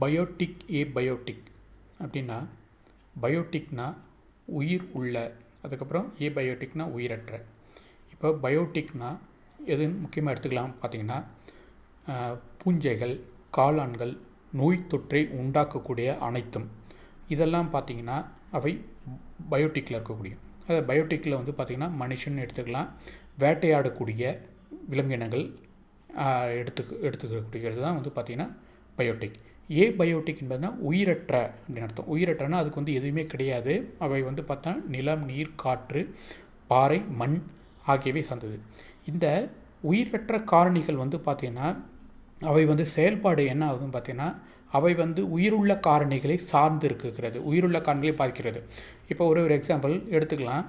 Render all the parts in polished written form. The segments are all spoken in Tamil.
பயோட்டிக் ஏபயோட்டிக் அப்படின்னா, பயோட்டிக்னா உயிர் உள்ள, அதுக்கப்புறம் ஏபயோட்டிக்னா உயிரற்ற. இப்போ பயோட்டிக்னா எதுன்னு முக்கியமாக எடுத்துக்கலாம் பார்த்தீங்கன்னா, பூஞ்சைகள், காளான்கள், நோய் தொற்றை உண்டாக்கக்கூடிய அனைத்தும், இதெல்லாம் பார்த்திங்கன்னா அவை பயோட்டிக்கில் இருக்கக்கூடிய. அது பயோட்டிக்கில் வந்து பார்த்திங்கன்னா மனுஷன் எடுத்துக்கலாம், வேட்டையாடக்கூடிய விலங்கினங்கள் எடுத்துக்கக்கூடியது தான் வந்து பார்த்திங்கன்னா பயோட்டிக். ஏபயோட்டிக் என்பதுனா உயிரற்ற அப்படின்னு அர்த்தம். உயிரற்றனா அதுக்கு வந்து எதுவுமே கிடையாது. அவை வந்து பார்த்தா நிலம், நீர், காற்று, பாறை, மண் ஆகியவை சார்ந்தது. இந்த உயிரற்ற காரணிகள் வந்து பார்த்திங்கன்னா அவை வந்து செயல்பாடு என்ன ஆகுதுன்னு பார்த்திங்கன்னா, அவை வந்து உயிருள்ள காரணிகளை சார்ந்து இருக்கிறது, உயிருள்ள காரணிகளை பாதிக்கிறது. இப்போ ஒரு எக்ஸாம்பிள் எடுத்துக்கலாம்.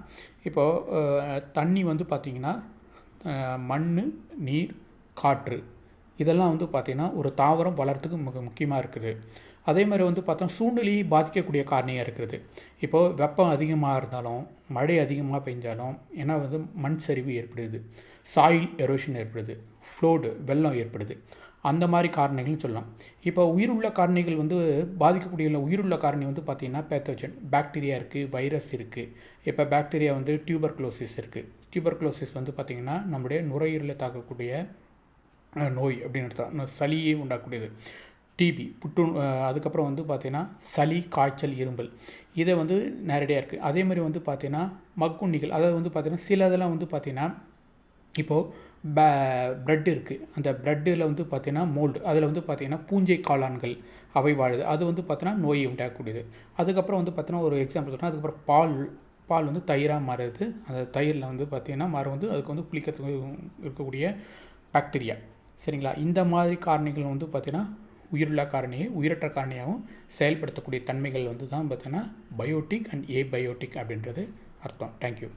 இப்போது தண்ணி வந்து பார்த்திங்கன்னா மண், நீர், காற்று இதெல்லாம் வந்து பார்த்திங்கன்னா ஒரு தாவரம் வளர்கிறதுக்கு மிக முக்கியமாக இருக்குது. அதே மாதிரி வந்து பார்த்தோம் சூழ்நிலையை பாதிக்கக்கூடிய காரணியாக இருக்கிறது. இப்போது வெப்பம் அதிகமாக இருந்தாலும், மழை அதிகமாக பெஞ்சாலும், ஏன்னா வந்து மண் சரிவு ஏற்படுது, சாயில் எரோஷன் ஏற்படுது, ஃப்ளோடு வெள்ளம் ஏற்படுது, அந்த மாதிரி காரணிகள்னு சொல்லலாம். இப்போ உயிருள்ள காரணிகள் வந்து பாதிக்கக்கூடிய உயிருள்ள காரணி வந்து பார்த்திங்கன்னா பேத்தோஜன், பாக்டீரியா இருக்குது, வைரஸ் இருக்குது. இப்போ பாக்டீரியா வந்து டியூபர்குலோசிஸ் இருக்குது. டியூபர்குலோசிஸ் வந்து பார்த்திங்கன்னா நம்முடைய நுரையீரலை தாக்கக்கூடிய நோய் அப்படின்னு அர்த்தம். சளியை உண்டாக்கக்கூடியது. டிபி, அதுக்கப்புறம் வந்து பார்த்திங்கன்னா சளி, காய்ச்சல், இருமல், இதை வந்து நேரடியாக இருக்குது. அதே மாதிரி வந்து பார்த்திங்கன்னா மக்குண்ணிகள், அதாவது வந்து பார்த்திங்கன்னா சில இதெல்லாம் வந்து பார்த்திங்கன்னா இப்போது ப்ரெட் இருக்குது, அந்த ப்ரெட்டில் வந்து பார்த்திங்கன்னா மோல்டு, அதில் வந்து பார்த்திங்கன்னா பூஞ்சை காளான்கள் அவை வாழுது, அது வந்து பார்த்திங்கன்னா நோயை உண்டாக்கக்கூடியது. அதுக்கப்புறம் வந்து பார்த்திங்கன்னா ஒரு எக்ஸாம்பிள் சொல்கிறேன். அதுக்கப்புறம் பால் வந்து தயிராக மாறுது. அந்த தயிரில் வந்து பார்த்திங்கன்னா வந்து அதுக்கு வந்து புளிக்கிறதுக்கு இருக்கக்கூடிய பாக்டீரியா. சரிங்களா? இந்த மாதிரி காரணிகள் வந்து பார்த்திங்கன்னா உயிருள்ள காரணியை உயிரற்ற காரணியாகவும் செயல்படுத்தக்கூடிய தன்மைகள் வந்து தான் பார்த்திங்கன்னா பயோட்டிக் அண்ட் ஏபயோட்டிக் அப்படின்றது அர்த்தம். தேங்க்யூ.